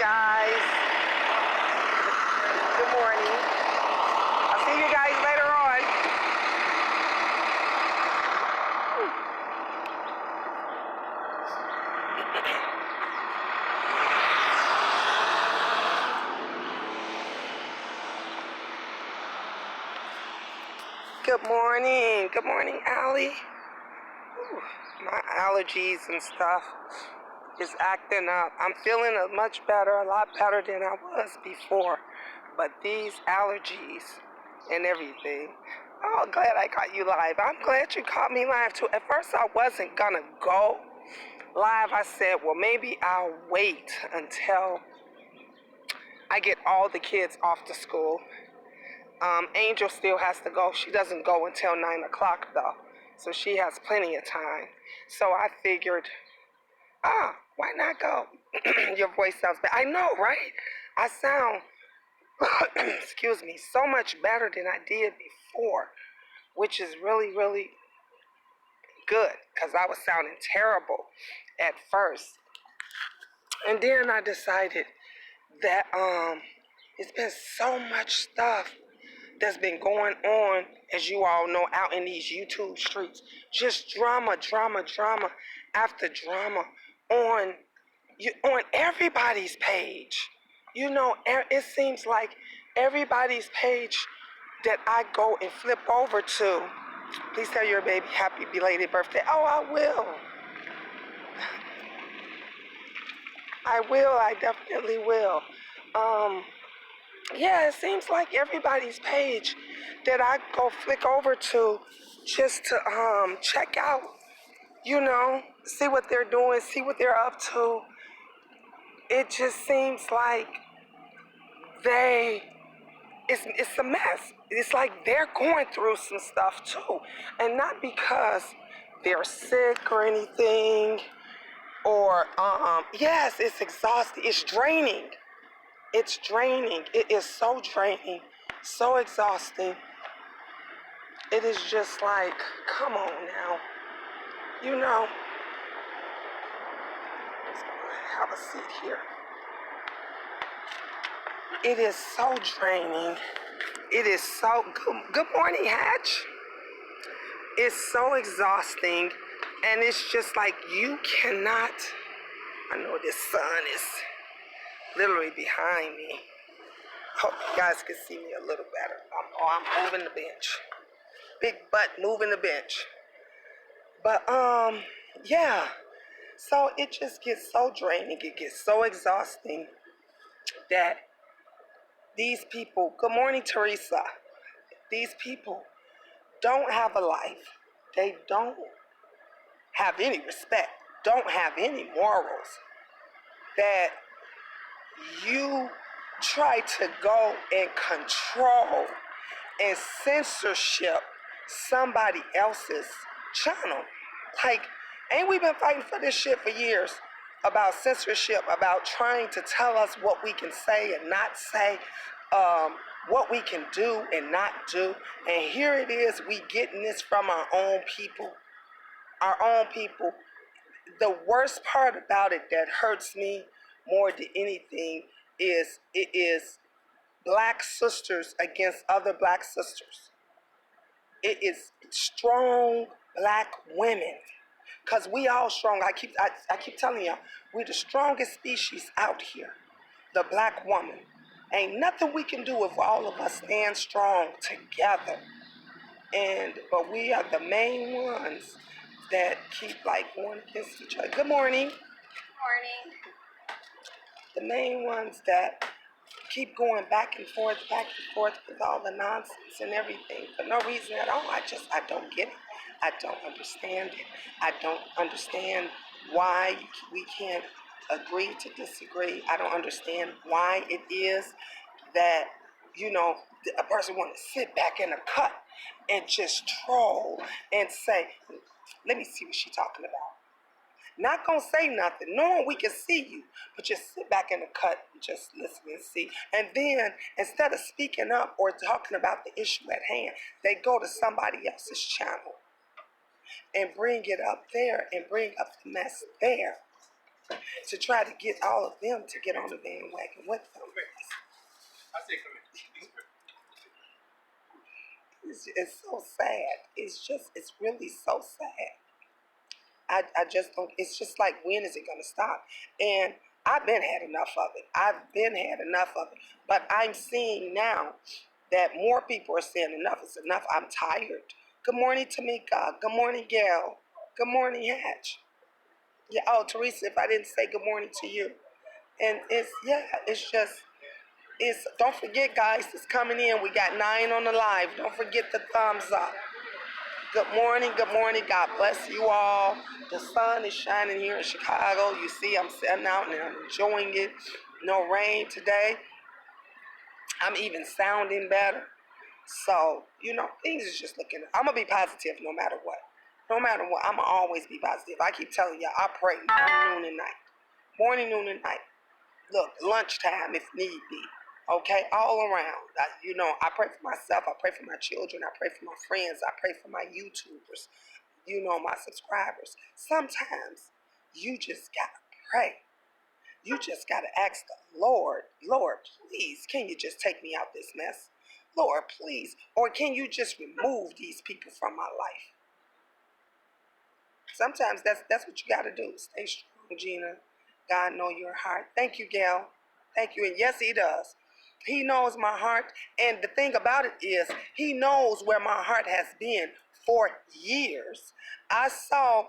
guys. Good morning. I'll see you guys later on. Good morning. Good morning, Allie. Ooh, my allergies and stuff is acting up. I'm feeling much better, a lot better than I was before. But these allergies and everything. Oh, glad I caught you live. I'm glad you caught me live too. At first I wasn't gonna go live. I said, well, maybe I'll wait until I get all the kids off to school. Angel still has to go. She doesn't go until 9 o'clock though. So she has plenty of time. So I figured, why not go? Your voice sounds bad. I know, right? I sound, excuse me, so much better than I did before, which is really, really good because I was sounding terrible at first. And then I decided that it's been so much stuff that's been going on, as you all know, out in these YouTube streets. Just drama after drama on everybody's page. You know, it seems like everybody's page that I go and flip over to. Please tell your baby happy belated birthday. Oh, I will. I definitely will. Yeah, it seems like everybody's page that I go flick over to just to check out, you know, see what they're doing, see what they're up to. It just seems like it's a mess. It's like they're going through some stuff too. And not because they're sick or anything, or yes, it's exhausting, it's draining. It's draining. It is so draining, so exhausting. It is just like, come on now. You know, let's have a seat here. It is so draining. It is so, good morning, Hatch. It's so exhausting. And it's just like, you cannot, I know this sun is literally behind me. Hope you guys can see me a little better. I'm moving the bench. Big butt moving the bench. But yeah. So it just gets so draining. It gets so exhausting that these people, good morning, Teresa. These people don't have a life. They don't have any respect, don't have any morals. That you try to go and control and censorship somebody else's channel. Like, ain't we been fighting for this shit for years? About censorship, about trying to tell us what we can say and not say, what we can do and not do. And here it is, we getting this from our own people. Our own people. The worst part about it that hurts me more than anything is it is black sisters against other black sisters. It is strong black women. Cause we all strong. I keep telling y'all, we're the strongest species out here. The black woman. Ain't nothing we can do if all of us stand strong together. But we are the main ones that keep like going against each other. Good morning. Good morning. The main ones that keep going back and forth with all the nonsense and everything for no reason at all. I don't get it. I don't understand it. I don't understand why we can't agree to disagree. I don't understand why it is that, you know, a person want to sit back in a cut and just troll and say, let me see what she's talking about. Not gonna say nothing, knowing we can see you, but just sit back in the cut and just listen and see. And then, instead of speaking up or talking about the issue at hand, they go to somebody else's channel and bring it up there and bring up the mess there. to try to get all of them to get on the bandwagon with them. I say come in. It's so sad. It's really so sad. I just don't, it's just like, when is it going to stop? And I've been had enough of it. I've been had enough of it. But I'm seeing now that more people are saying enough is enough. I'm tired. Good morning, Tamika. Good morning, Gail. Good morning, Hatch. Yeah, oh, Teresa, if I didn't say good morning to you. And don't forget, guys, it's coming in. We got 9 on the live. Don't forget the thumbs up. Good morning, God bless you all. The sun is shining here in Chicago. You see, I'm sitting out and I'm enjoying it. No rain today. I'm even sounding better. So, things is just looking, I'm going to be positive no matter what. No matter what, I'm going to always be positive. I keep telling y'all, I pray morning, noon, and night. Morning, noon, and night. Look, lunchtime if need be. Okay, all around. I pray for myself. I pray for my children. I pray for my friends. I pray for my YouTubers. My subscribers. Sometimes you just gotta pray. You just gotta ask the Lord, please, can you just take me out this mess? Lord, please. Or can you just remove these people from my life? Sometimes that's what you gotta do. Stay strong, Gina. God know your heart. Thank you, Gail. Thank you. And yes, he does. He knows my heart. And the thing about it is, he knows where my heart has been for years. I saw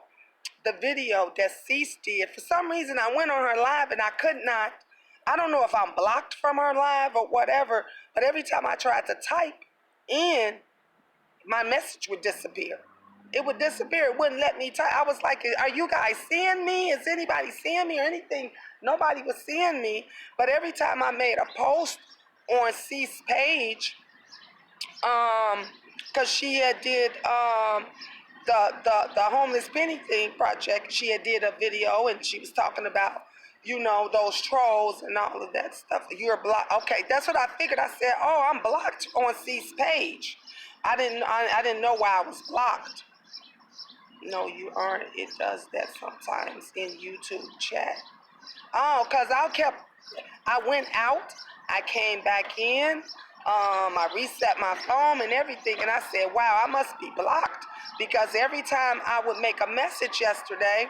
the video that Cease did. For some reason, I went on her live and I could not. I don't know if I'm blocked from her live or whatever, but every time I tried to type in, my message would disappear. It would disappear. It wouldn't let me type. I was like, are you guys seeing me? Is anybody seeing me or anything? Nobody was seeing me. But every time I made a post on Cease page, because she had did the homeless penny thing project, she had did a video and she was talking about, those trolls and all of that stuff. You're blocked. Okay, that's what I figured. I said, oh, I'm blocked on Cease page. I didn't know why I was blocked. No, you aren't. It does that sometimes in YouTube chat. Oh, because I went out, I came back in, I reset my phone and everything, and I said, wow, I must be blocked. Because every time I would make a message yesterday,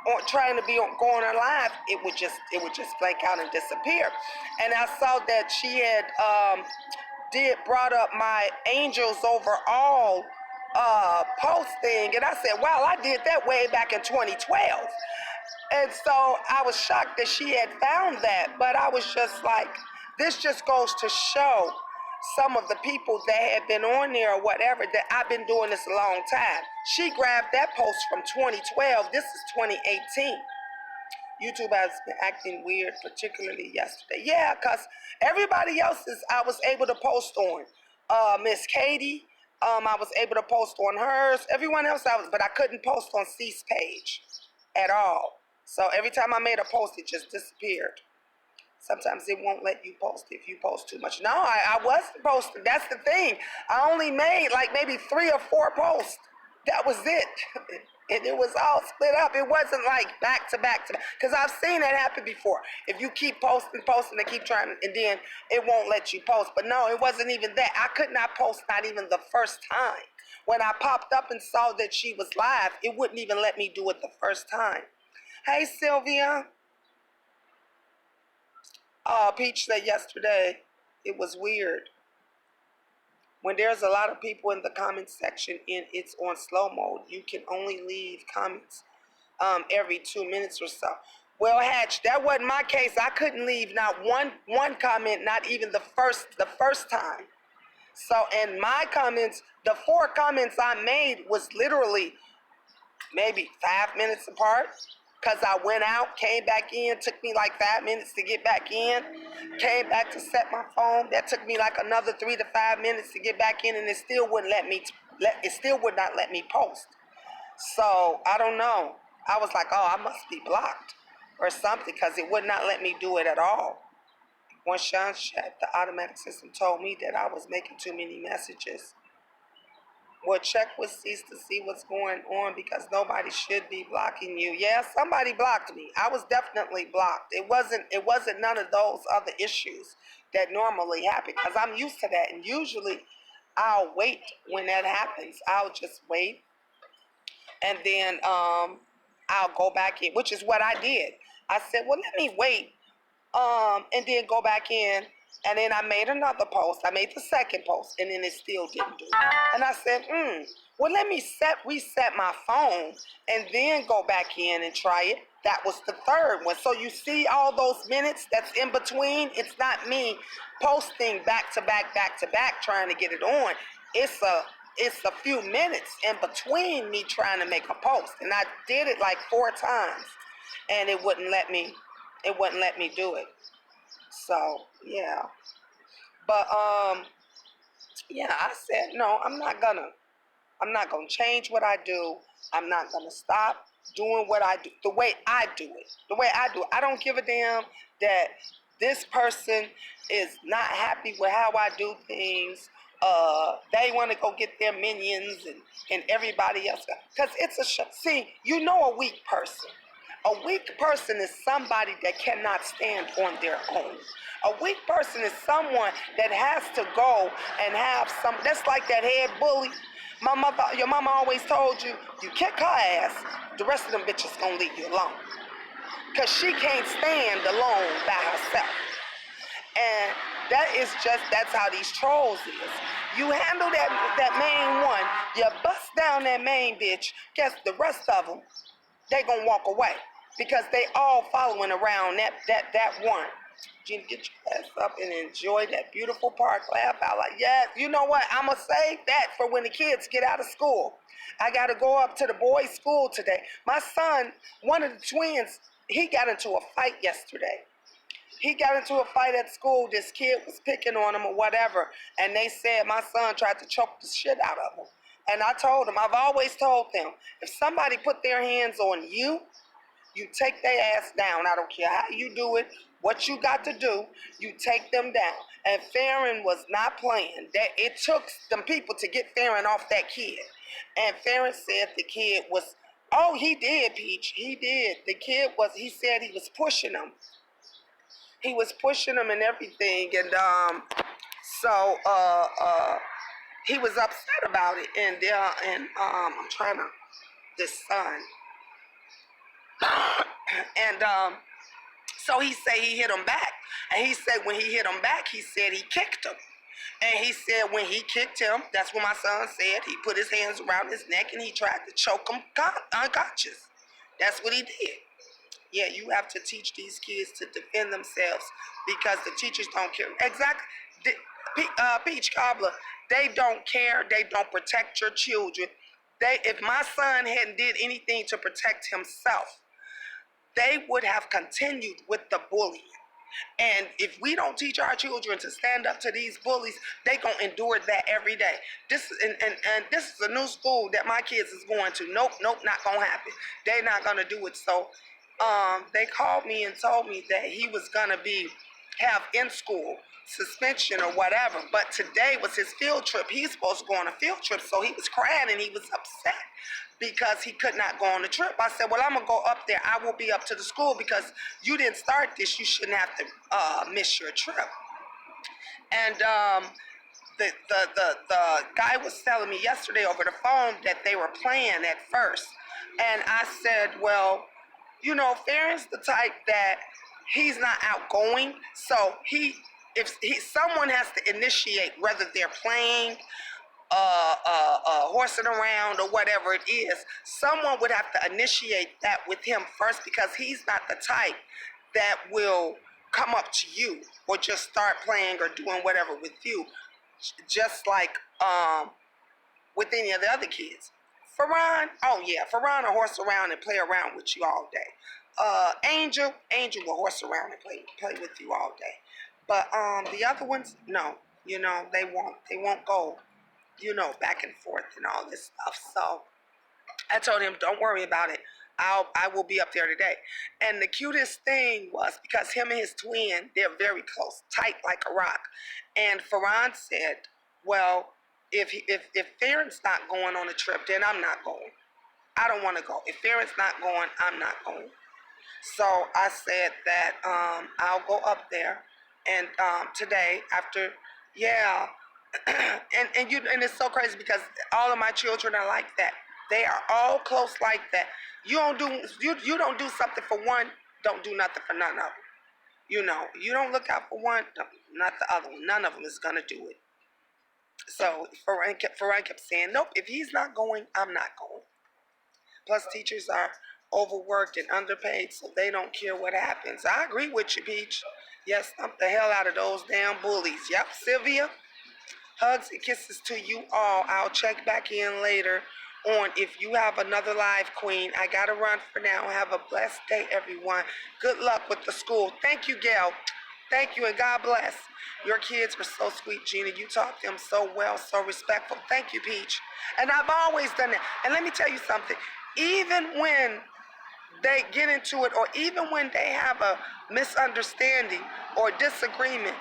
or trying to go on her live, it would just blank out and disappear. And I saw that she had brought up my Angels Over All post thing, and I said, wow, I did that way back in 2012. And so I was shocked that she had found that, but I was just like, this just goes to show some of the people that had been on there or whatever, that I've been doing this a long time. She grabbed that post from 2012. This is 2018. YouTube has been acting weird, particularly yesterday. Yeah, because everybody else's I was able to post on. Miss Katie, I was able to post on hers. Everyone else but I couldn't post on Cease page at all. So every time I made a post, it just disappeared. Sometimes it won't let you post if you post too much. No, I wasn't posting. That's the thing. I only made like maybe 3 or 4 posts. That was it. And it was all split up. It wasn't like back to back to back. Because I've seen that happen before. If you keep posting, and keep trying, and then it won't let you post. But no, it wasn't even that. I could not post not even the first time. When I popped up and saw that she was live, it wouldn't even let me do it the first time. Hey, Sylvia. Peach said yesterday it was weird. When there's a lot of people in the comment section and it's on slow mode, you can only leave comments every 2 minutes or so. Well, Hatch, that wasn't my case. I couldn't leave not one comment, not even the first time. So, and my comments, the 4 comments I made was literally maybe 5 minutes apart. Because I went out, came back in, took me like 5 minutes to get back in, came back to set my phone. That took me like another 3 to 5 minutes to get back in, and it still wouldn't let me. It still would not let me post. So I don't know. I was like, oh, I must be blocked or something, because it would not let me do it at all. When Sean chat, the automatic system told me that I was making too many messages. Well, check with Cease to see what's going on because nobody should be blocking you. Yeah, somebody blocked me. I was definitely blocked. It wasn't none of those other issues that normally happen because I'm used to that. And usually I'll wait when that happens. I'll just wait and then I'll go back in, which is what I did. I said, well, let me wait and then go back in. And then I made another post. I made the second post, and then it still didn't do it. And I said, well, let me reset my phone and then go back in and try it. That was the third one. So you see all those minutes that's in between? It's not me posting back to back, trying to get it on. It's a few minutes in between me trying to make a post. And I did it like 4 times, and it wouldn't let me do it. So yeah, but yeah, I said no. I'm not gonna change what I do. I'm not gonna stop doing what I do the way I do it. I don't give a damn that this person is not happy with how I do things. They want to go get their minions and everybody else. Because it's see, you know a weak person. A weak person is somebody that cannot stand on their own. A weak person is someone that has to go and have that's like that head bully. Your mama always told you, you kick her ass, the rest of them bitches gonna leave you alone. Because she can't stand alone by herself. And that's how these trolls is. You handle that main one, you bust down that main bitch, guess the rest of them, they gonna walk away because they all following around that one. Gina, get your ass up and enjoy that beautiful park. Laugh out like, yeah, you know what? I'm gonna save that for when the kids get out of school. I gotta go up to the boys' school today. My son, one of the twins, he got into a fight yesterday. He got into a fight at school. This kid was picking on him or whatever, and they said my son tried to choke the shit out of him. And I told him, I've always told them, if somebody put their hands on you, you take their ass down. I don't care how you do it, what you got to do, you take them down. And Farron was not playing. It took them people to get Farron off that kid. And Farron said the kid was, oh, he did, Peach. He did. The kid he said he was pushing him. He was pushing him and everything. And so he was upset about it. And I'm trying to, this son. And so he said he hit him back. And he said when he hit him back, he said he kicked him. And he said when he kicked him, that's what my son said, he put his hands around his neck and he tried to choke him unconscious. That's what he did. Yeah, you have to teach these kids to defend themselves because the teachers don't care. Exactly. Peach Cobbler, they don't care. They don't protect your children. If my son hadn't did anything to protect himself, they would have continued with the bullying. And if we don't teach our children to stand up to these bullies, they gonna endure that every day. This is a new school that my kids is going to. Nope, not gonna happen. They're not gonna do it. So they called me and told me that he was gonna have in school suspension or whatever. But today was his field trip. He's supposed to go on a field trip, so he was crying and he was upset because he could not go on the trip. I said, well, I'm gonna go up there. I will be up to the school because you didn't start this. You shouldn't have to miss your trip. And the guy was telling me yesterday over the phone that they were playing at first. And I said, well, you know, Farron's the type that he's not outgoing. So someone has to initiate, whether they're playing, horsing around or whatever it is, someone would have to initiate that with him first because he's not the type that will come up to you or just start playing or doing whatever with you, just like with any of the other kids. Farron will horse around and play around with you all day. Angel will horse around and play with you all day. But the other ones, no, you know, they won't go, you know, back and forth and all this stuff. So I told him, don't worry about it. I will be up there today. And the cutest thing was because him and his twin, they're very close, tight like a rock. And Farron said, well, if Farron's not going on a trip, then I'm not going. I don't want to go. If Farron's not going, I'm not going. So I said that I'll go up there, and today after, yeah, and it's so crazy because all of my children are like that. They are all close like that. You don't do something for one, don't do nothing for none of them. You don't look out for one, not the other one. None of them is gonna do it. So Ferran kept saying, nope. If he's not going, I'm not going. Plus, teachers are overworked and underpaid, so they don't care what happens. I agree with you, Peach. Yes, stump the hell out of those damn bullies. Yep, Sylvia. Hugs and kisses to you all. I'll check back in later on if you have another live, Queen. I gotta run for now. Have a blessed day, everyone. Good luck with the school. Thank you, Gail. Thank you, and God bless. Your kids were so sweet, Gina. You taught them so well, so respectful. Thank you, Peach. And I've always done that. And let me tell you something. Even when they get into it, or even when they have a misunderstanding or disagreement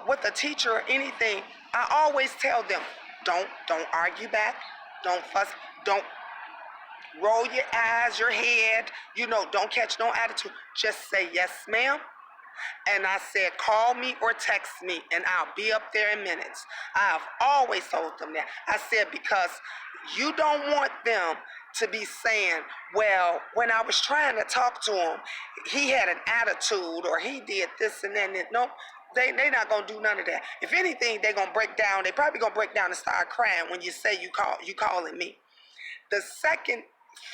with a teacher or anything, I always tell them, don't argue back, don't fuss, don't roll your eyes, your head, don't catch no attitude. Just say yes, ma'am. And I said, call me or text me, and I'll be up there in minutes. I've always told them that. I said, because you don't want them to be saying, well, when I was trying to talk to him, he had an attitude, or he did this and that. Nope, they not going to do none of that. If anything, they're going to break down. They probably going to break down and start crying when you say you calling me. The second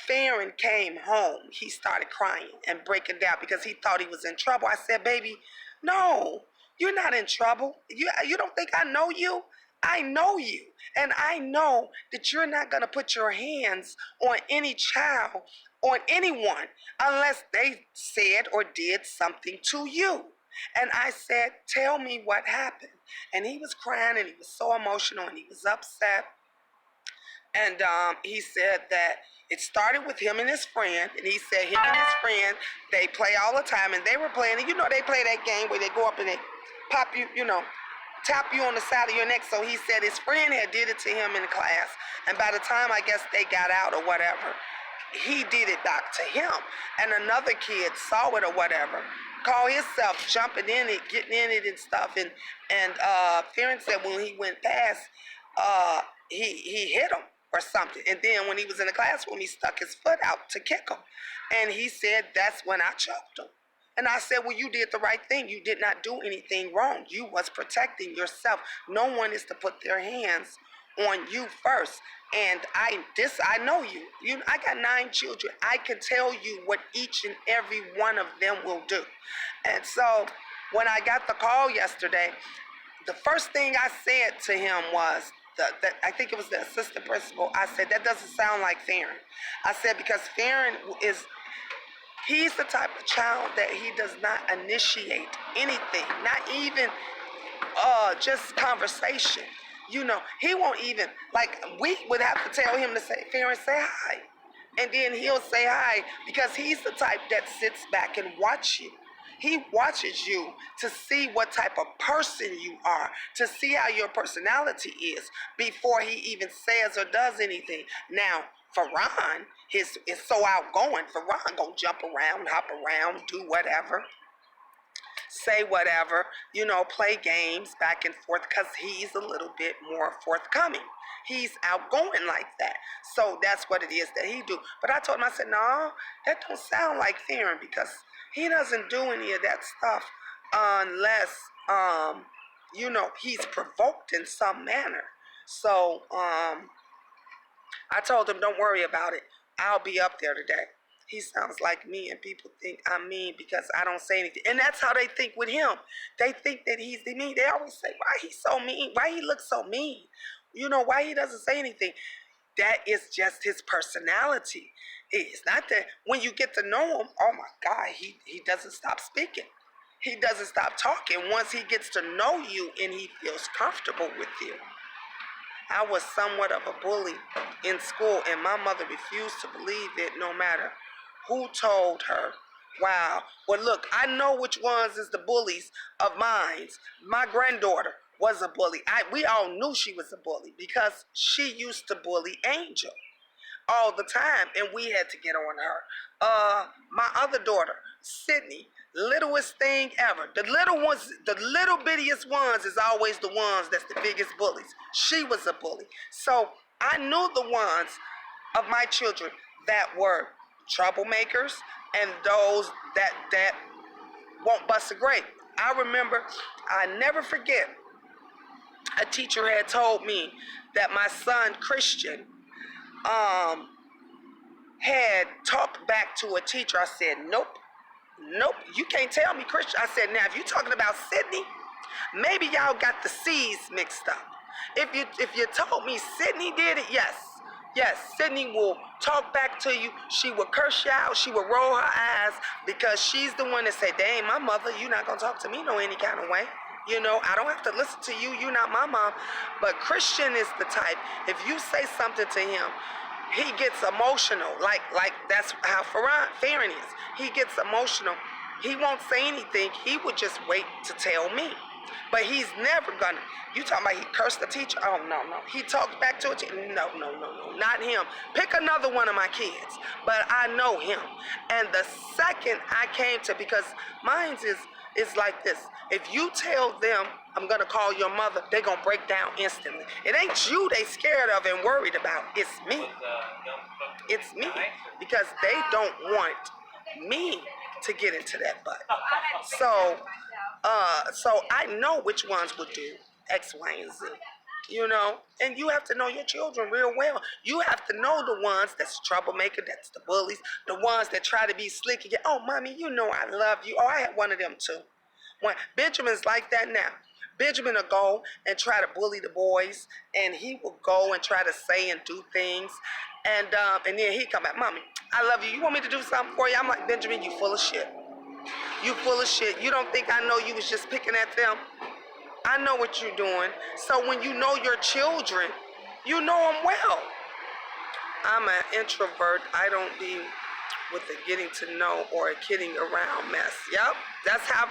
Farron came home, he started crying and breaking down because he thought he was in trouble. I said, baby, no, you're not in trouble. You don't think I know you? I know you. And I know that you're not going to put your hands on any child, on anyone, unless they said or did something to you. And I said, tell me what happened. And he was crying, and he was so emotional, and he was upset. And he said that it started with him and his friend. And he said him and his friend, they play all the time. And they were playing, and they play that game where they go up and they pop you, tap you on the side of your neck. So he said his friend had did it to him in the class. And by the time I guess they got out or whatever, he did it back to him. And another kid saw it or whatever, called himself jumping in it, getting in it and stuff. And Farron said when he went past, he hit him or something. And then when he was in the classroom, he stuck his foot out to kick him. And he said, that's when I choked him. And I said, well, you did the right thing. You did not do anything wrong. You was protecting yourself. No one is to put their hands on you first. And I know you. I got 9 children. I can tell you what each and every one of them will do. And so when I got the call yesterday, the first thing I said to him was, I think it was the assistant principal. I said, that doesn't sound like Farron. I said, because Farron he's the type of child that he does not initiate anything, not even just conversation. He won't even, like, we would have to tell him to say, Farron, say hi. And then he'll say hi because he's the type that sits back and watch you. He watches you to see what type of person you are, to see how your personality is before he even says or does anything. Now, Ferran is so outgoing. Ferran gonna jump around, hop around, do whatever, say whatever, play games back and forth because he's a little bit more forthcoming. He's outgoing like that. So that's what it is that he do. But I told him, I said, no, that don't sound like Farron because he doesn't do any of that stuff unless, he's provoked in some manner. So I told him, don't worry about it. I'll be up there today. He sounds like me, and people think I'm mean because I don't say anything. And that's how they think with him. They think that he's mean. They always say, why he's so mean? Why he looks so mean? Why he doesn't say anything? That is just his personality. It's not that when you get to know him, oh my God, he doesn't stop speaking. He doesn't stop talking once he gets to know you and he feels comfortable with you. I was somewhat of a bully in school, and my mother refused to believe it no matter who told her. Wow. Well, look, I know which ones is the bullies of mine. My granddaughter. was a bully. We all knew she was a bully because she used to bully Angel all the time, and we had to get on her. My other daughter, Sydney, littlest thing ever. The little ones, the little bittiest ones is always the ones that's the biggest bullies. She was a bully. So I knew the ones of my children that were troublemakers and those that won't bust a grape. I remember, I never forget, a teacher had told me that my son Christian had talked back to a teacher. I said, nope, you can't tell me Christian. I said, now if you're talking about Sydney, maybe y'all got the C's mixed up. If you told me Sydney did it, yes, Sydney will talk back to you. She will curse you out. She will roll her eyes because she's the one that said, dang, my mother, you're not going to talk to me no any kind of way. You know, I don't have to listen to you. You're not my mom. But Christian is the type, if you say something to him, he gets emotional. Like that's how Farron is. He gets emotional. He won't say anything. He would just wait to tell me. But he's never gonna. You talking about he cursed the teacher? Oh, no. He talked back to a teacher? No, not him. Pick another one of my kids. But I know him. And the second I came to, because mine is like this. If you tell them, I'm gonna call your mother, they're gonna break down instantly. It ain't you they scared of and worried about. It's me. It's me. Because they don't want me to get into that butt. So I know which ones would do X, Y, and Z. You know, and you have to know your children real well. You have to know the ones that's troublemaker, that's the bullies, the ones that try to be slick and get, oh, mommy, you know I love you. Oh, I had one of them too. Benjamin's like that now. Benjamin will go and try to bully the boys, and he will go and try to say and do things, and then he come back, mommy, I love you. You want me to do something for you? I'm like, Benjamin, you full of shit. You full of shit. You don't think I know you was just picking at them? I know what you're doing. So when you know your children, you know them well. I'm an introvert. I don't be with the getting to know or a kidding around mess. Yep, that's how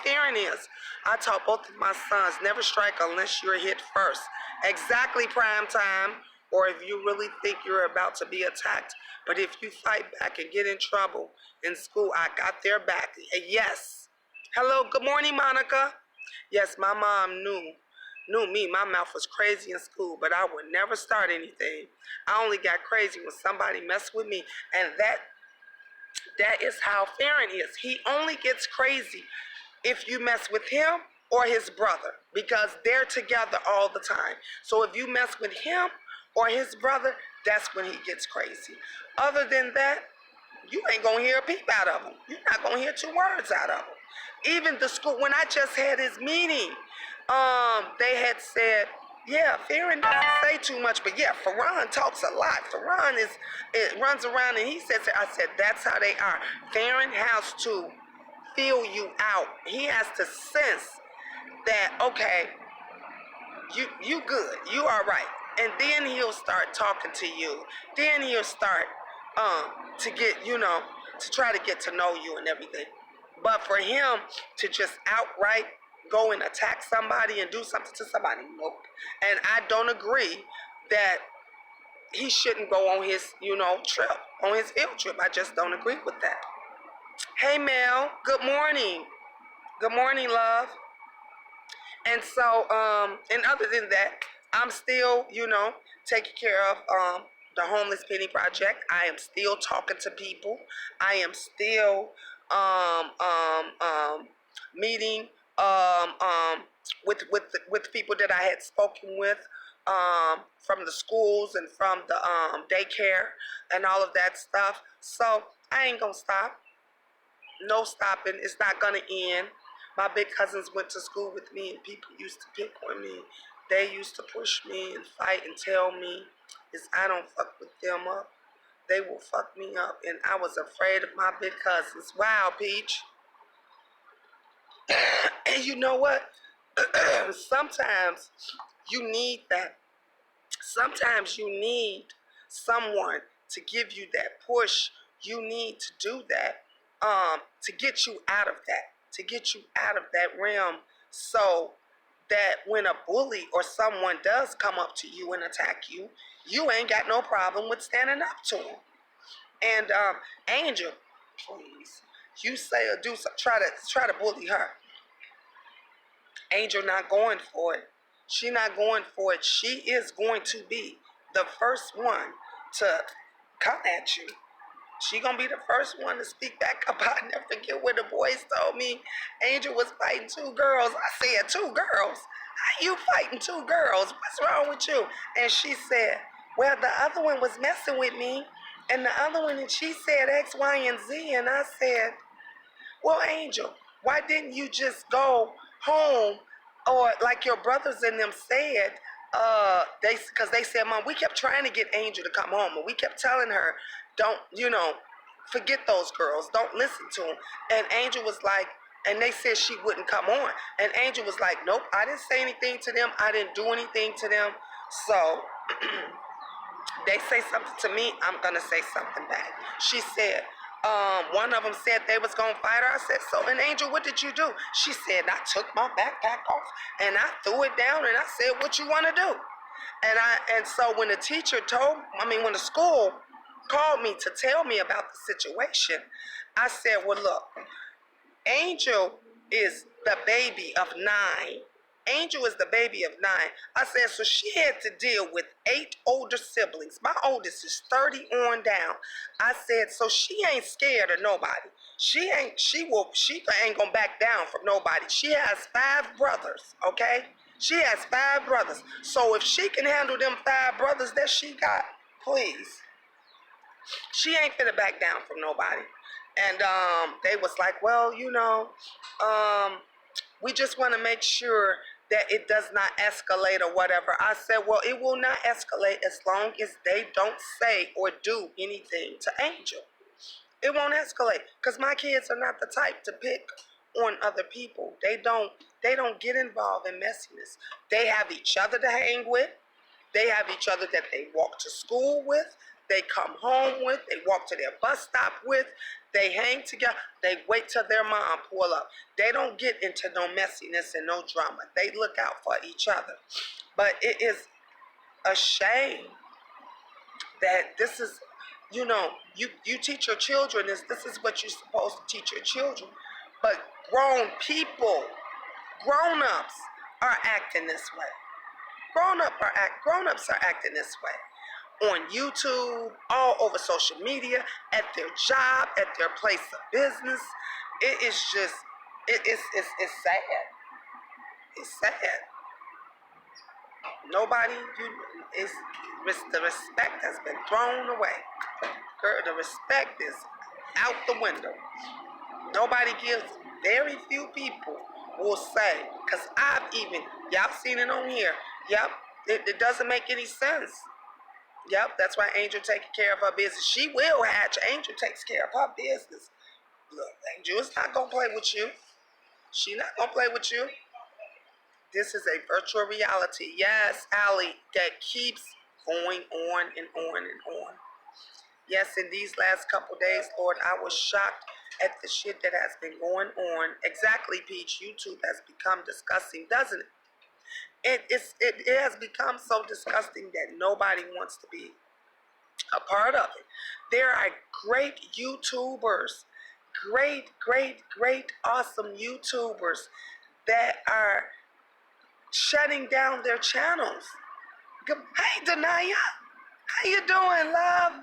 Farron is. I taught both of my sons, never strike unless you're hit first. Exactly prime time, or if you really think you're about to be attacked. But if you fight back and get in trouble in school, I got their back. Yes. Hello, good morning, Monica. Yes, my mom knew me. My mouth was crazy in school, but I would never start anything. I only got crazy when somebody messed with me, and that is how Farron is. He only gets crazy if you mess with him or his brother, because they're together all the time. So if you mess with him or his brother, that's when he gets crazy. Other than that, you ain't gonna hear a peep out of him. You're not gonna hear two words out of him. Even the school, when I just had his meeting, they had said, yeah, Farron doesn't say too much, but yeah, Farron talks a lot. Farron runs around and he says, I said, that's how they are. Farron has to feel you out. He has to sense that, okay, you good, you all right. And then he'll start talking to you. Then he'll start to get, to try to get to know you and everything. But for him to just outright go and attack somebody and do something to somebody, nope. And I don't agree that he shouldn't go on his, trip, on his field trip. I just don't agree with that. Hey, Mel, good morning. Good morning, love. And so, and other than that, I'm still, taking care of the Homeless Penny Project. I am still talking to people. I am still meeting with people that I had spoken with from the schools and from the daycare and all of that stuff. So I ain't gonna stop. No stopping. It's not gonna end. My big cousins went to school with me, and people used to pick on me. They used to push me and fight and tell me, if I don't fuck with them up, they will fuck me up. And I was afraid of my big cousins. Wow, Peach. And you know what? Sometimes you need that. Sometimes you need someone to give you that push. You need to do that to get you out of that realm, so that when a bully or someone does come up to you and attack you, you ain't got no problem with standing up to them. And Angel, please, you say or do something, try to bully her. Angel not going for it. She not going for it. She is going to be the first one to come at you. She gonna be the first one to speak back up. I never forget what the boys told me. Angel was fighting two girls. I said, two girls? How you fighting two girls? What's wrong with you? And she said, well, the other one was messing with me. And the other one, and she said X, Y, and Z. And I said, well, Angel, why didn't you just go home, or like your brothers and them said? Because they said, Mom, we kept trying to get Angel to come home, and we kept telling her, don't, forget those girls, don't listen to them. And Angel was like, and they said she wouldn't come on. And Angel was like, nope, I didn't say anything to them. I didn't do anything to them. So they say something to me, I'm gonna say something back. She said, one of them said they was gonna fight her. I said, so, and Angel, what did you do? She said, I took my backpack off and I threw it down and I said, what you wanna do? And so when the teacher when the school called me to tell me about the situation, I said, well, look, Angel is the baby of 9. Angel is the baby of 9. I said, so she had to deal with 8 older siblings. My oldest is 30 on down. I said, so she ain't scared of nobody. She ain't gonna back down from nobody. She has 5 brothers, okay? She has 5 brothers. So if she can handle them 5 brothers that she got, please. She ain't finna back down from nobody. And they was like, well, we just want to make sure that it does not escalate or whatever. I said, well, it will not escalate as long as they don't say or do anything to Angel. It won't escalate because my kids are not the type to pick on other people. They don't get involved in messiness. They have each other to hang with. They have each other that they walk to school with, they come home with, they walk to their bus stop with, they hang together, they wait till their mom pull up. They don't get into no messiness and no drama. They look out for each other. But it is a shame that this is, you teach your children this is what you're supposed to teach your children. But grown-ups are acting this way. Grown-ups are acting this way. On YouTube, all over social media, at their job, at their place of business. It is just, it's sad. It's sad. The respect has been thrown away. Girl, the respect is out the window. Nobody gives. Very few people will say, because y'all seen it on here. Yep, it doesn't make any sense. Yep, that's why Angel taking care of her business. She will hatch. Angel takes care of her business. Look, Angel is not going to play with you. She not going to play with you. This is a virtual reality. Yes, Allie, that keeps going on and on and on. Yes, in these last couple days, Lord, I was shocked at the shit that has been going on. Exactly, Peach. YouTube has become disgusting, doesn't it? It has become so disgusting that nobody wants to be a part of it. There are great YouTubers, great, awesome YouTubers that are shutting down their channels. Hey, Denaya, how you doing, love?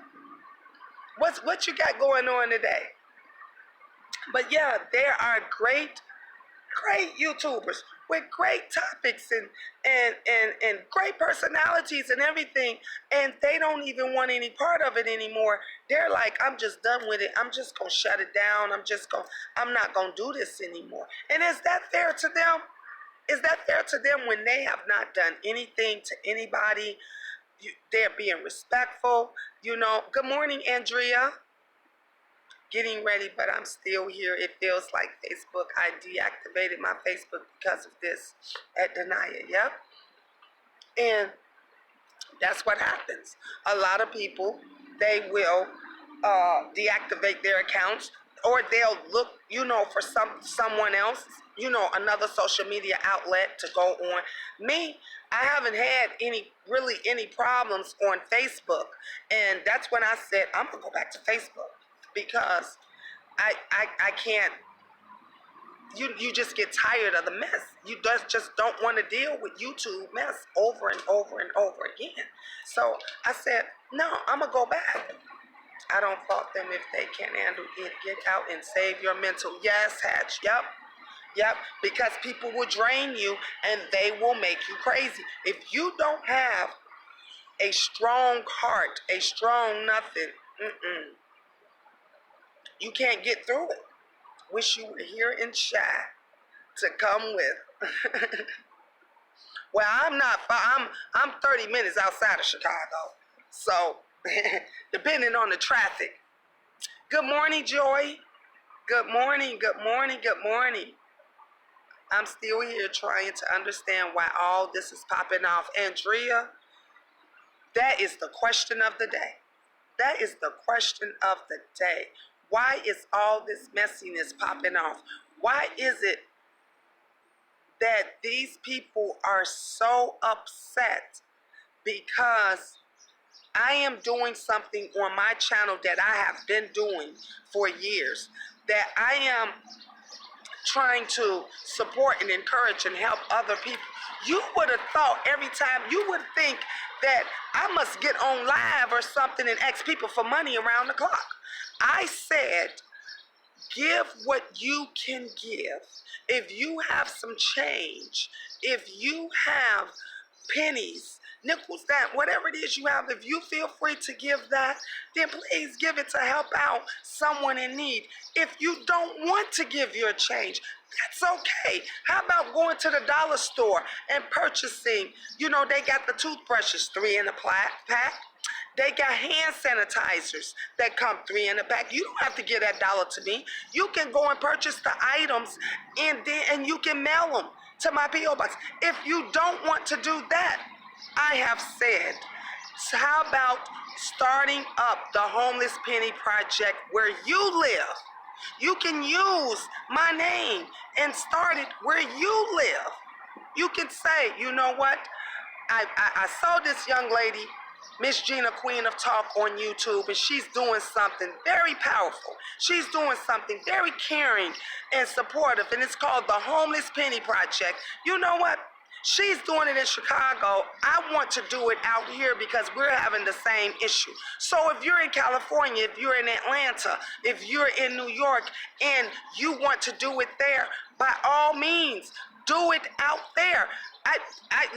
What you got going on today? But yeah, there are great YouTubers with great topics and great personalities and everything, and they don't even want any part of it anymore. They're like, I'm just done with it. I'm just gonna shut it down. I'm not gonna do this anymore. And is that fair to them? Is that fair to them when they have not done anything to anybody? They're being respectful. Good morning, Andrea. Getting ready, but I'm still here. It feels like Facebook. I deactivated my Facebook because of this at Denaya. Yep. And that's what happens. A lot of people, they will deactivate their accounts. or they'll look, for someone else, another social media outlet to go on. Me, I haven't had any problems on Facebook, and that's when I said I'm gonna go back to Facebook because I can't. You just get tired of the mess. You just don't want to deal with YouTube mess over and over and over again. So I said, no, I'm gonna go back. I don't fault them if they can't handle it. Get out and save your mental. Yes, Hatch. Yep. Because people will drain you and they will make you crazy. If you don't have a strong heart, a strong nothing, you can't get through it. Wish you were here in Shy to come with. Well, I'm not far. I'm 30 minutes outside of Chicago. So, depending on the traffic. Good morning, Joy. Good morning. I'm still here trying to understand why all this is popping off. Andrea, that is the question of the day. That is the question of the day. Why is all this messiness popping off? Why is it that these people are so upset because I am doing something on my channel that I have been doing for years, that I am trying to support and encourage and help other people. You would have thought every time, you would think that I must get on live or something and ask people for money around the clock. I said, give what you can give. If you have some change, if you have pennies, nickels, that whatever it is you have, if you feel free to give that, then please give it to help out someone in need. If you don't want to give your change, that's okay. How about going to the dollar store and purchasing, they got the toothbrushes, 3 in a pack. They got hand sanitizers that come 3 in a pack. You don't have to give that dollar to me. You can go and purchase the items and you can mail them to my P.O. box. If you don't want to do that, I have said, so how about starting up the Homeless Penny Project where you live? You can use my name and start it where you live. You can say, you know what? I saw this young lady, Miss Gina, Queen of Talk, on YouTube, and she's doing something very powerful. She's doing something very caring and supportive, and it's called the Homeless Penny Project. You know what? She's doing it in Chicago. I want to do it out here because we're having the same issue. So if you're in California, if you're in Atlanta, if you're in New York, and you want to do it there, by all means, do it out there.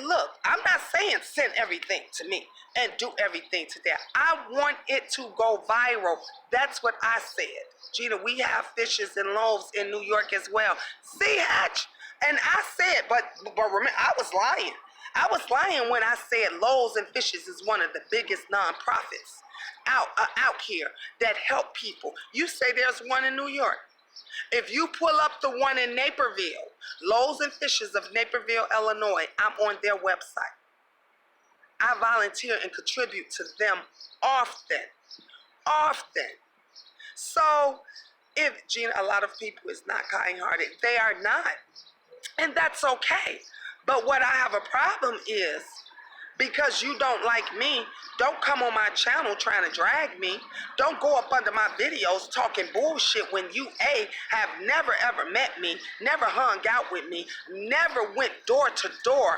Look, I'm not saying send everything to me and do everything to there. I want it to go viral. That's what I said. Gina, we have fishes and loaves in New York as well. See, Hatch? And I said, but remember, I was lying. I was lying when I said Loaves and Fishes is one of the biggest nonprofits out here that help people. You say there's one in New York. If you pull up the one in Naperville, Loaves and Fishes of Naperville, Illinois, I'm on their website. I volunteer and contribute to them often. So, if Gina, a lot of people is not kind-hearted. They are not. And that's okay. But what I have a problem is, because you don't like me, don't come on my channel trying to drag me. Don't go up under my videos talking bullshit when you, A, have never ever met me, never hung out with me, never went door to door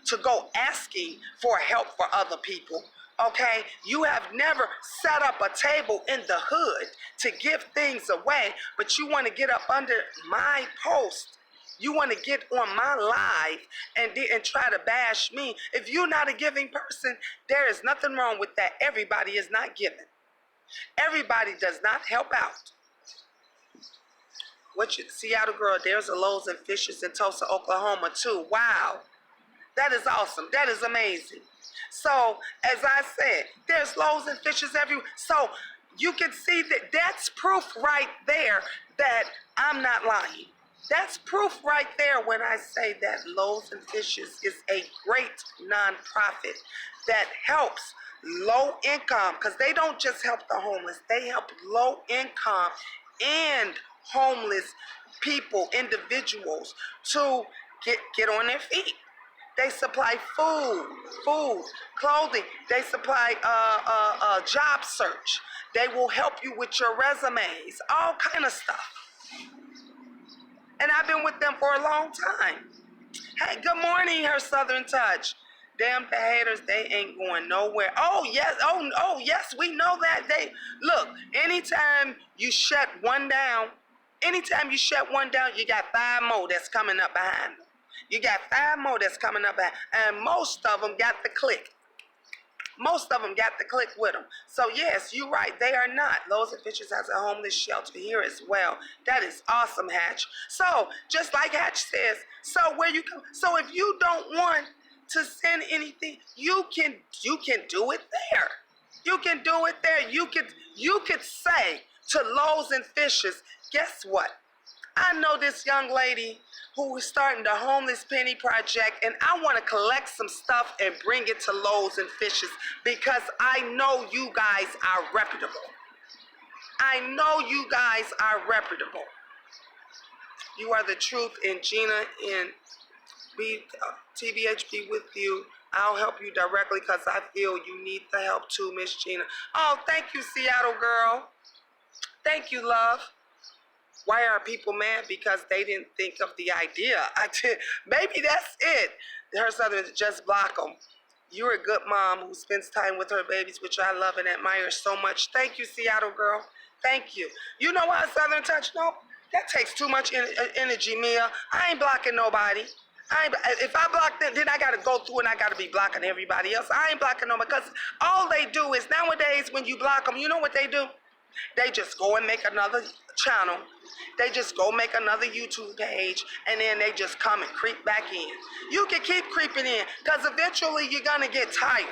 to go asking for help for other people. Okay, you have never set up a table in the hood to give things away, but you want to get up under my post. You want to get on my live and try to bash me. If you're not a giving person, there is nothing wrong with that. Everybody is not giving. Everybody does not help out. Seattle girl, there's a Loaves and Fishes in Tulsa, Oklahoma too. Wow. That is awesome. That is amazing. So, as I said, there's Loaves and Fishes everywhere. So, you can see that that's proof right there that I'm not lying. That's proof right there when I say that Loaves and Fishes is a great nonprofit that helps low income, because they don't just help the homeless, they help low income and homeless people, individuals, to get on their feet. They supply food, clothing. They supply job search. They will help you with your resumes, all kind of stuff. And I've been with them for a long time. Hey, good morning, her Southern Touch. Damn the haters, they ain't going nowhere. Oh yes, oh yes, we know that. They look, anytime you shut one down, you got 5 more that's coming up behind them. You got 5 more that's coming up behind, and most of them got the click. Most of them got the click with them. So yes, you're right. They are not. Loaves and Fishes has a homeless shelter here as well. That is awesome, Hatch. So just like Hatch says, so where you come. So if you don't want to send anything, you can do it there. You can do it there. You could say to Loaves and Fishes, guess what? I know this young lady who is starting the Homeless Penny Project, and I want to collect some stuff and bring it to Loaves and Fishes because I know you guys are reputable. I know you guys are reputable. You are the truth, and Gina and TBH be with you. I'll help you directly because I feel you need the help too, Miss Gina. Oh, thank you, Seattle girl. Thank you, love. Why are people mad? Because they didn't think of the idea. Maybe that's it. Her Southern, just block them. You're a good mom who spends time with her babies, which I love and admire so much. Thank you, Seattle girl. Thank you. You know what, Southern Touch? No, that takes too much energy, Mia. I ain't blocking nobody. If I block them, then I got to go through and I got to be blocking everybody else. I ain't blocking nobody because all they do is nowadays when you block them, you know what they do? They just go and make another channel. They just go make another YouTube page, and then they just come and creep back in. You can keep creeping in, because eventually you're going to get tired.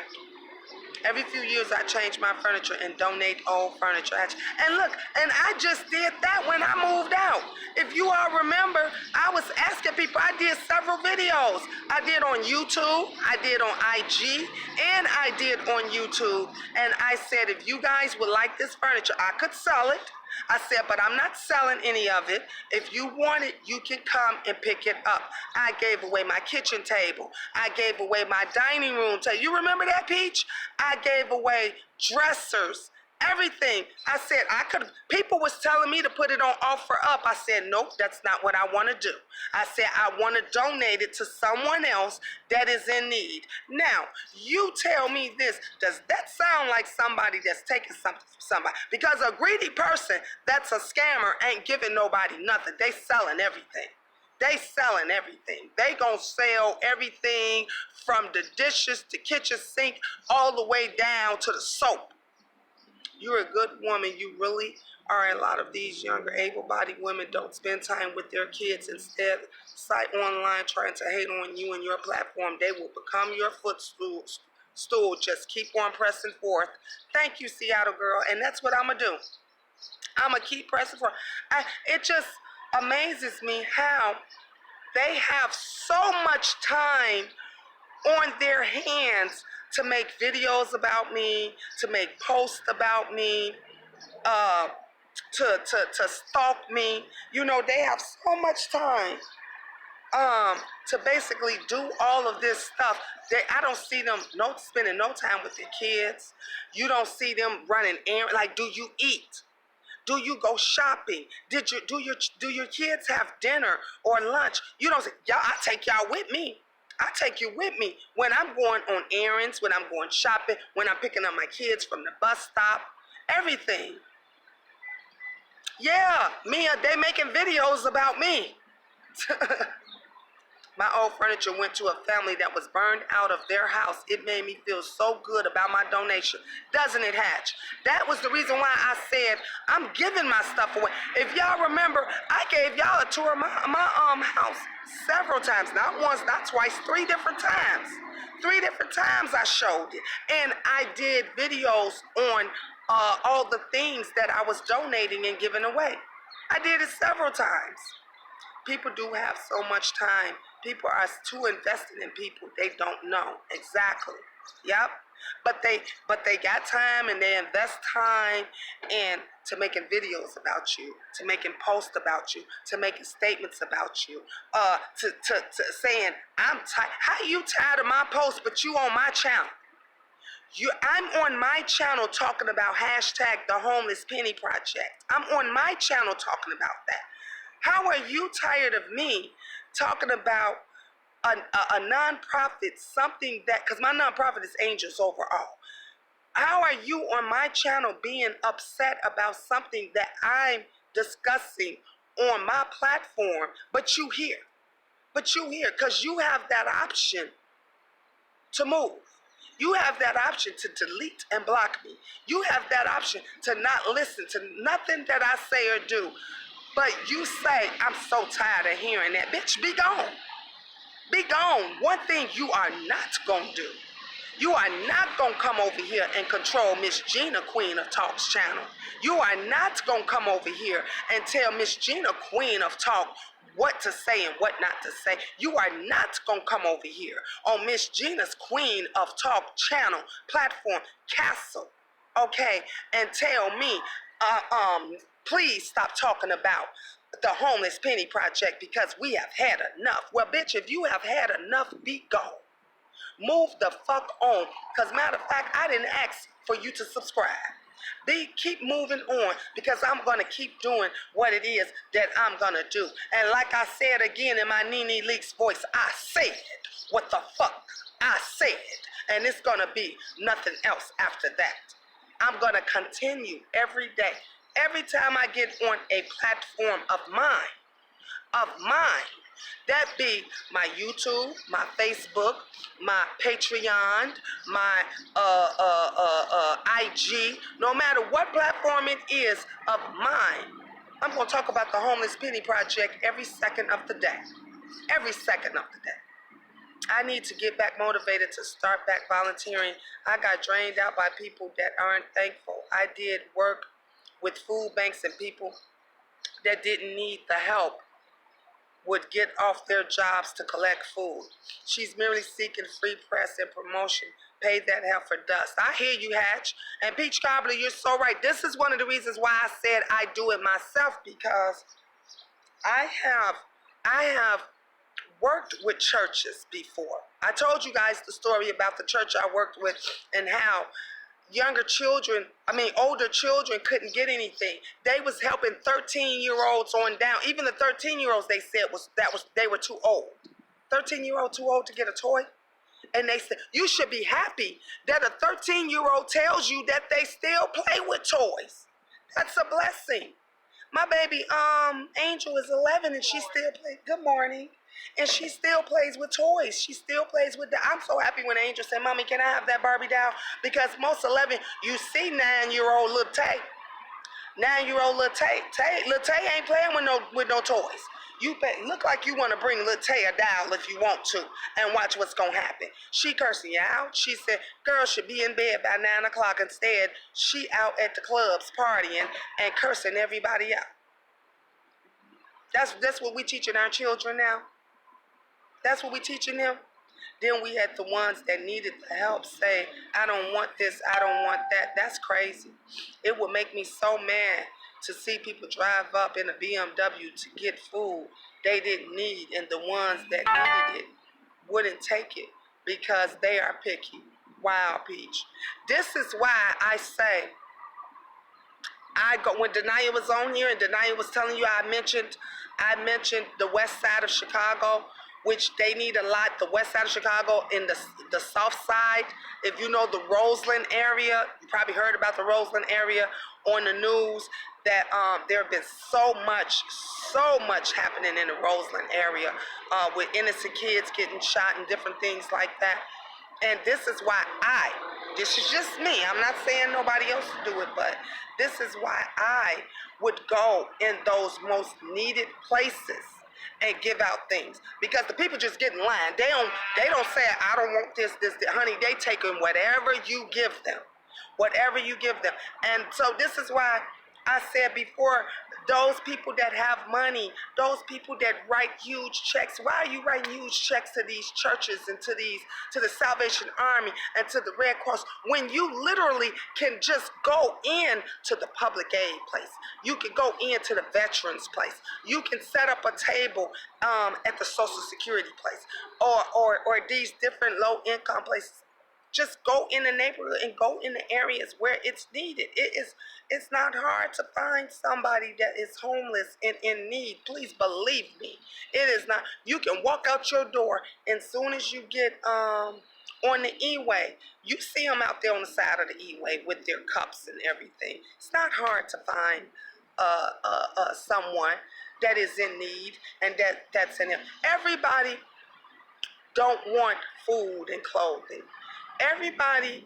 Every few years I change my furniture and donate old furniture. And look, and I just did that when I moved out. If you all remember, I was asking people, I did several videos. I did on YouTube, I did on IG, and I did on YouTube. And I said, if you guys would like this furniture, I could sell it. I said, but I'm not selling any of it. If you want it, you can come and pick it up. I gave away my kitchen table. I gave away my dining room table. You remember that, Peach? I gave away dressers, everything. I said I could. People was telling me to put it on offer up. I said, nope, that's not what I want to do. I said I want to donate it to someone else that is in need. Now, you tell me this. Does that sound like somebody that's taking something from somebody? Because a greedy person that's a scammer ain't giving nobody nothing. They selling everything. They selling everything. They gonna sell everything from the dishes, the kitchen sink, all the way down to the soap. You're a good woman. You really are. A lot of these younger able-bodied women don't spend time with their kids. Instead, site online trying to hate on you and your platform. They will become your footstool. Just keep on pressing forth. Thank you, Seattle girl. And that's what I'm going to do. I'm going to keep pressing forth. It just amazes me how they have so much time on their hands to make videos about me, to make posts about me, to stalk me. You know, they have so much time to basically do all of this stuff. I don't see them spending no time with their kids. You don't see them running errands. Like, do you eat? Do you go shopping? Do your kids have dinner or lunch? You don't say, y'all, I take y'all with me. I take you with me when I'm going on errands, when I'm going shopping, when I'm picking up my kids from the bus stop, everything. Yeah, Mia, they making videos about me. My old furniture went to a family that was burned out of their house. It made me feel so good about my donation. Doesn't it, Hatch? That was the reason why I said I'm giving my stuff away. If y'all remember, I gave y'all a tour of my house several times. Not once, not twice, 3 different times. 3 different times I showed it. And I did videos on all the things that I was donating and giving away. I did it several times. People do have so much time. People are too invested in people they don't know. Exactly. Yep. But they got time and they invest time in to making videos about you, to making posts about you, to making statements about you, to saying I'm tired. How you tired of my posts, but you on my channel? I'm on my channel talking about hashtag the Homeless Penny Project. I'm on my channel talking about that. How are you tired of me talking about a nonprofit, something that, because my nonprofit is Angels Overall. How are you on my channel being upset about something that I'm discussing on my platform, but you here? But you here because you have that option to move. You have that option to delete and block me. You have that option to not listen to nothing that I say or do. But you say, I'm so tired of hearing that. Bitch, be gone. Be gone. One thing you are not going to do. You are not going to come over here and control Miss Gina, Queen of Talk's channel. You are not going to come over here and tell Miss Gina, Queen of Talk, what to say and what not to say. You are not going to come over here on Miss Gina's Queen of Talk channel, platform, castle, okay, and tell me, please stop talking about the Homeless Penny Project because we have had enough. Well, bitch, if you have had enough, be gone. Move the fuck on. Because matter of fact, I didn't ask for you to subscribe. Keep moving on because I'm going to keep doing what it is that I'm going to do. And like I said again in my Nene Leakes voice, I said what the fuck I said. And it's going to be nothing else after that. I'm going to continue every day. Every time I get on a platform of mine, that be my YouTube, my Facebook, my Patreon, my IG, no matter what platform it is of mine, I'm going to talk about the Homeless Penny Project every second of the day. Every second of the day. I need to get back motivated to start back volunteering. I got drained out by people that aren't thankful. I did work with food banks and people that didn't need the help would get off their jobs to collect food. She's merely seeking free press and promotion. Pay that hell for dust. I hear you, Hatch. And Peach Cobbler, you're so right. This is one of the reasons why I said I do it myself, because I have worked with churches before. I told you guys the story about the church I worked with and how older children couldn't get anything. They was helping 13-year-olds on down. Even the 13-year-olds they said they were too old. 13-year-old too old to get a toy? And they said, you should be happy that a 13-year-old tells you that they still play with toys. That's a blessing. My baby, Angel is 11 and she still plays. Good morning. And she still plays with toys. She still plays with I'm so happy when Angel said, Mommy, can I have that Barbie doll? Because most 11, you see 9-year-old little Tay. 9-year-old little Tay. Little Tay ain't playing with no toys. You look like you want to bring little Tay a doll if you want to and watch what's going to happen. She cursing you out. She said, girls should be in bed by 9 o'clock. Instead, she out at the clubs partying and cursing everybody out. That's what we teaching our children now. That's what we teaching them. Then we had the ones that needed the help say, I don't want this, I don't want that. That's crazy. It would make me so mad to see people drive up in a BMW to get food they didn't need, and the ones that needed it wouldn't take it because they are picky. Wow, Peach. This is why I say, when Denia was on here and Denia was telling you, I mentioned the west side of Chicago, which they need a lot. The west side of Chicago in the south side. If you know the Roseland area, you probably heard about the Roseland area on the news, that there have been so much happening in the Roseland area with innocent kids getting shot and different things like that. And this is why this is just me, I'm not saying nobody else to do it, but this is why I would go in those most needed places and give out things, because the people just get in line. They don't say, I don't want this, honey, they taking whatever you give them. And so this is why I said before, those people that have money, those people that write huge checks. Why are you writing huge checks to these churches and to the Salvation Army and to the Red Cross when you literally can just go in to the public aid place? You can go into the veterans place. You can set up a table at the Social Security place or these different low income places. Just go in the neighborhood and go in the areas where it's needed. It's not hard to find somebody that is homeless and in need. Please believe me. It is not. You can walk out your door and soon as you get on the E-way, you see them out there on the side of the E-way with their cups and everything. It's not hard to find someone that is in need and that's in it. Everybody don't want food and clothing. Everybody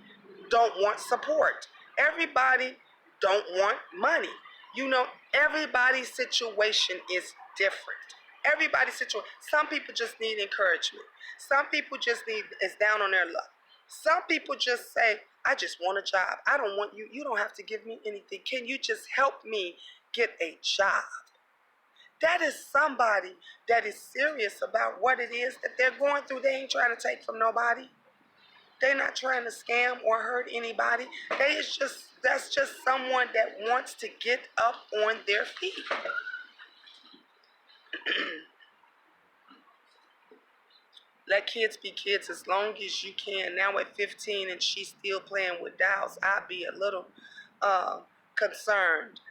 don't want support. Everybody don't want money. You know, everybody's situation is different. Everybody's situation. Some people just need encouragement. Some people just is down on their luck. Some people just say, I just want a job. I don't want you. You don't have to give me anything. Can you just help me get a job? That is somebody that is serious about what it is that they're going through. They ain't trying to take from nobody. They're not trying to scam or hurt anybody. That's just someone that wants to get up on their feet. Let kids be kids as long as you can. Now at 15 and she's still playing with dolls, I'd be a little concerned.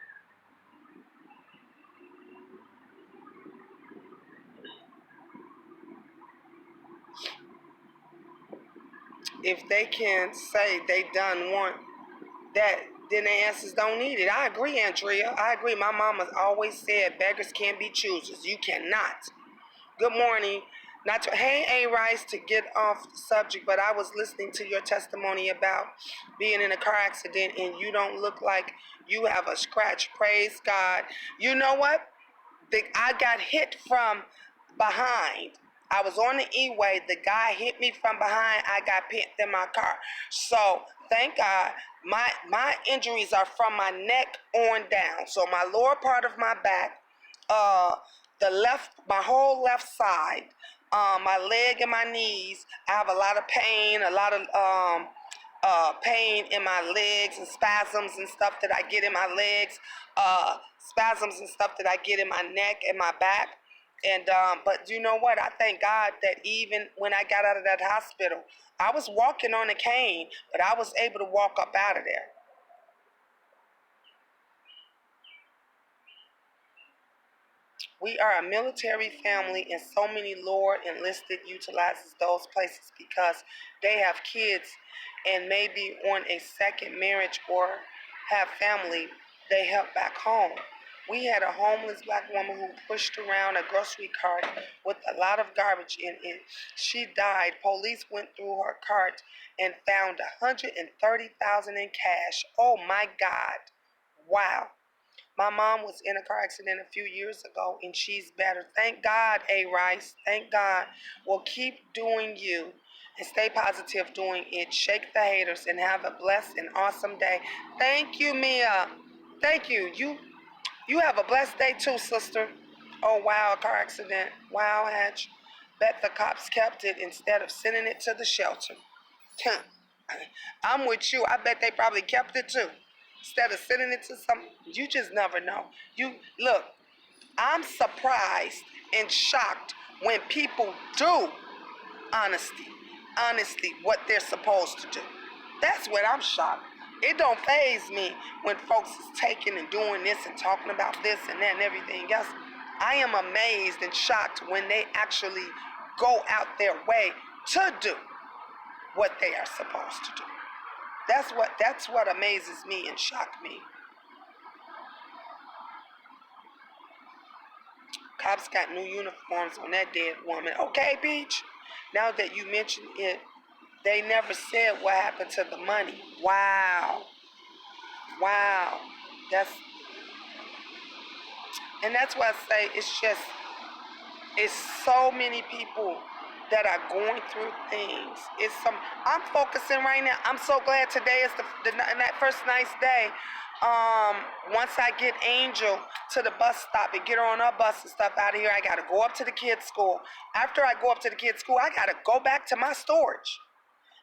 If they can say they done want that, then their answers don't need it. I agree, Andrea. I agree. My mama always said beggars can't be choosers. You cannot. Good morning. Not to, hey, A. Rice, to get off the subject, but I was listening to your testimony about being in a car accident and you don't look like you have a scratch. Praise God. You know what? I got hit from behind. I was on the E-way. The guy hit me from behind. I got pinned in my car. So thank God, my injuries are from my neck on down. So my lower part of my back, my whole left side, my leg and my knees. I have a lot of pain, pain in my legs and spasms and stuff that I get in my legs, spasms and stuff that I get in my neck and my back. And but you know what? I thank God that even when I got out of that hospital, I was walking on a cane, but I was able to walk up out of there. We are a military family, and so many Lord enlisted utilizes those places because they have kids and maybe on a second marriage or have family they help back home. We had a homeless black woman who pushed around a grocery cart with a lot of garbage in it. She died. Police went through her cart and found $130,000 in cash. Oh my God. Wow. My mom was in a car accident a few years ago and she's better. Thank God, A. Rice. Thank God. Well, keep doing you and stay positive doing it. Shake the haters and have a blessed and awesome day. Thank you, Mia. Thank you. You have a blessed day too, sister. Oh, wow, a car accident. Wow, Hatch. Bet the cops kept it instead of sending it to the shelter. I'm with you. I bet they probably kept it too. Instead of sending it to some, you just never know. You look, I'm surprised and shocked when people do honestly what they're supposed to do. That's what I'm shocked. It don't faze me when folks is taking and doing this and talking about this and that and everything else. I am amazed and shocked when they actually go out their way to do what they are supposed to do. That's what amazes me and shocks me. Cops got new uniforms on that dead woman. Okay, Peach. Now that you mention it, they never said what happened to the money. Wow. Wow. And that's why I say it's so many people that are going through things. I'm focusing right now. I'm so glad today is that first nice day. Once I get Angel to the bus stop and get her on her bus and stuff out of here, I got to go up to the kids' school. After I go up to the kids' school, I got to go back to my storage.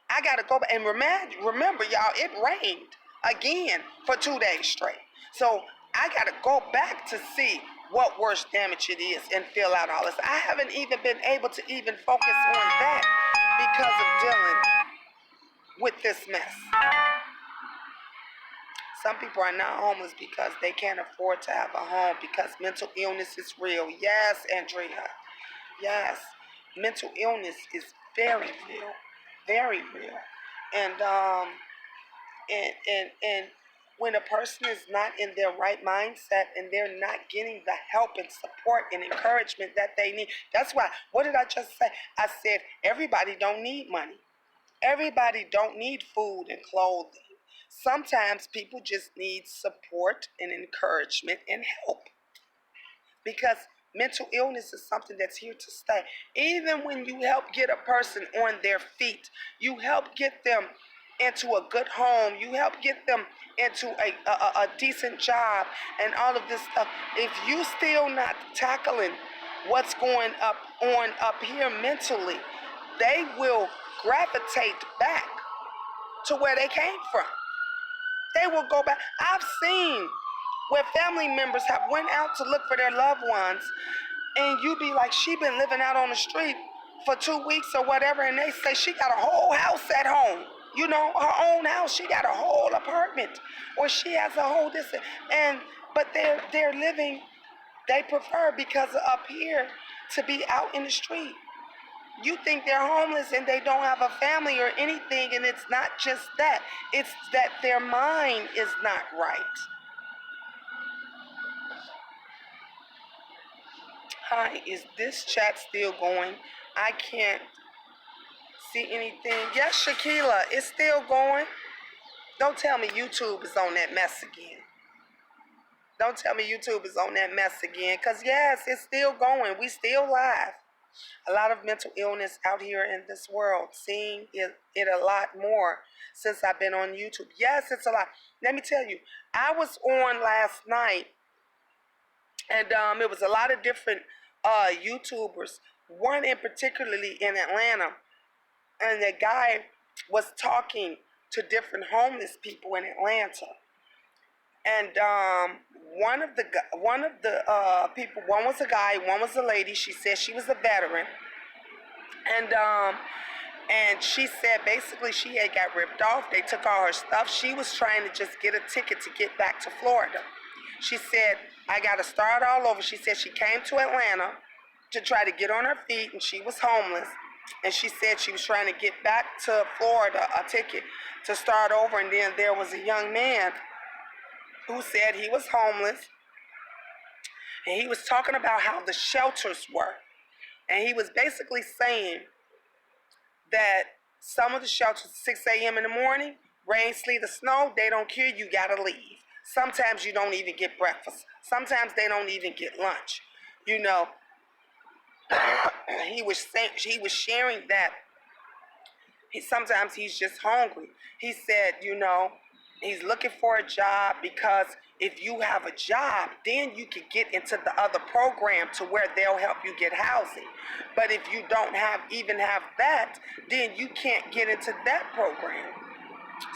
I got to go back. And remember, y'all, it rained again for 2 days straight. So I got to go back to see what worst damage it is and fill out all this. I haven't even been able to even focus on that because of dealing with this mess. Some people are not homeless because they can't afford to have a home because mental illness is real. Yes, Andrea. Yes, mental illness is very real, very real. And and when a person is not in their right mindset and they're not getting the help and support and encouragement that they need. That's why, what did I just say? I said everybody don't need money. Everybody don't need food and clothing. Sometimes people just need support and encouragement and help. Because mental illness is something that's here to stay. Even when you help get a person on their feet, you help get them into a good home, you help get them into a decent job and all of this stuff. If you still not tackling what's going on up here mentally, they will gravitate back to where they came from. They will go back. I've seen where family members have went out to look for their loved ones, and you be like, she been living out on the street for 2 weeks or whatever, and they say she got a whole house at home. You know, her own house. She got a whole apartment, or she has a whole this. But they're living. They prefer, because of up here, to be out in the street. You think they're homeless and they don't have a family or anything, and it's not just that. It's that their mind is not right. Hi, is this chat still going? I can't see anything. Yes, Shakila, it's still going. Don't tell me YouTube is on that mess again. Don't tell me YouTube is on that mess again. Because, yes, it's still going. We still live. A lot of mental illness out here in this world. Seeing it a lot more since I've been on YouTube. Yes, it's a lot. Let me tell you, I was on last night, and it was a lot of different YouTubers. One in particularly in Atlanta, and the guy was talking to different homeless people in Atlanta. And one of the people, one was a guy, one was a lady. She said she was a veteran, and she said basically she had got ripped off. They took all her stuff. She was trying to just get a ticket to get back to Florida. She said, I got to start all over. She said she came to Atlanta to try to get on her feet, and she was homeless. And she said she was trying to get back to Florida, a ticket to start over. And then there was a young man who said he was homeless, and he was talking about how the shelters were. And he was basically saying that some of the shelters, 6 a.m. in the morning, rain, sleet, or snow, they don't care, you gotta leave. Sometimes you don't even get breakfast. Sometimes they don't even get lunch. You know, he was sharing that sometimes he's just hungry. He said, you know, he's looking for a job because if you have a job, then you can get into the other program to where they'll help you get housing. But if you don't even have that, then you can't get into that program.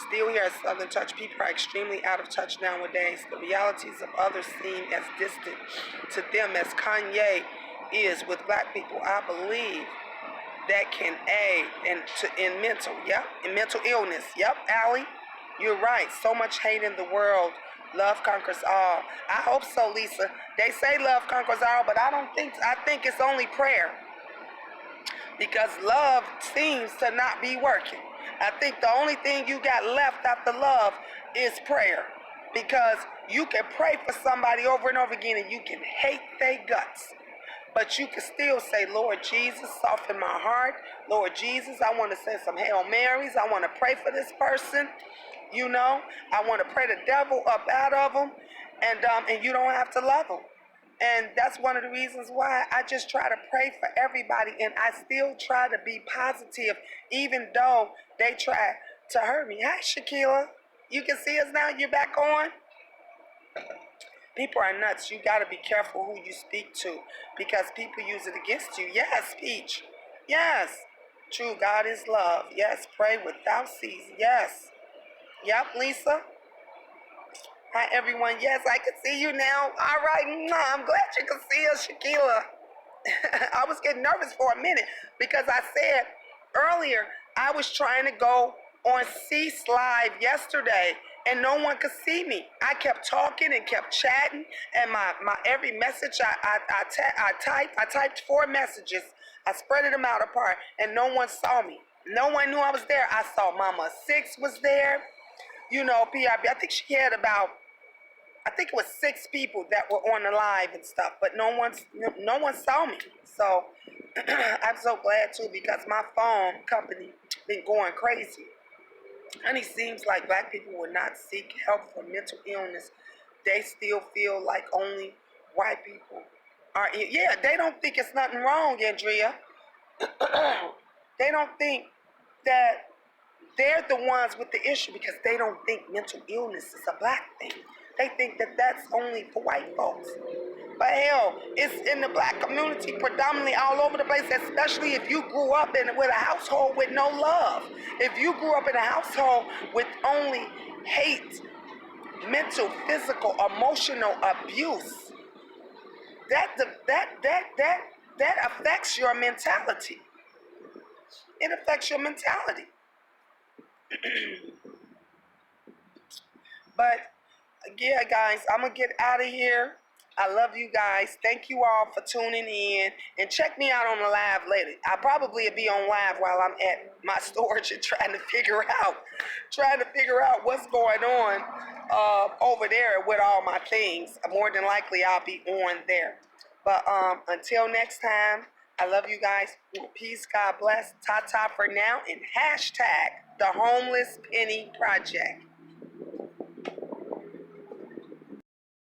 Still here at Southern Touch, people are extremely out of touch nowadays. The realities of others seem as distant to them as Kanye is with black people. I believe that can aid in mental illness. Yep, Allie, you're right. So much hate in the world. Love conquers all. I hope so, Lisa. They say love conquers all, but I think it's only prayer. Because love seems to not be working. I think the only thing you got left after love is prayer. Because you can pray for somebody over and over again and you can hate their guts. But you can still say, Lord Jesus, soften my heart. Lord Jesus, I want to say some Hail Marys. I want to pray for this person. You know, I want to pray the devil up out of them. And you don't have to love them. And that's one of the reasons why I just try to pray for everybody, and I still try to be positive, even though they try to hurt me. Hi, Shakila. You can see us now. You're back on. People are nuts. You got to be careful who you speak to because people use it against you. Yes, Peach. Yes. True, God is love. Yes, pray without ceasing. Yes. Yep, Lisa. Hi, everyone. Yes, I can see you now. All right. I'm glad you can see us, Shakila. I was getting nervous for a minute because I said earlier I was trying to go on Cease Live yesterday and no one could see me. I kept talking and kept chatting, and my every message I typed 4 messages. I spread them out apart and no one saw me. No one knew I was there. I saw Mama Six was there. You know, PRB. I think she had about, I think it was 6 people that were on the live and stuff, but no one saw me. So I'm so glad too because my phone company been going crazy. And it seems like black people will not seek help for mental illness. They still feel like only white people are. Yeah, they don't think it's nothing wrong, Andrea. They don't think that they're the ones with the issue because they don't think mental illness is a black thing. They think that that's only for white folks. But hell, it's in the black community predominantly all over the place, especially if you grew up with a household with no love. If you grew up in a household with only hate, mental, physical, emotional abuse, that affects your mentality. It affects your mentality. But yeah, guys, I'm gonna get out of here. I love you guys. Thank you all for tuning in, and check me out on the live later. I probably will be on live while I'm at my storage and trying to figure out what's going on over there with all my things. More than likely, I'll be on there. But until next time, I love you guys. Peace, God bless. Ta-ta for now, and hashtag the Homeless Penny Project.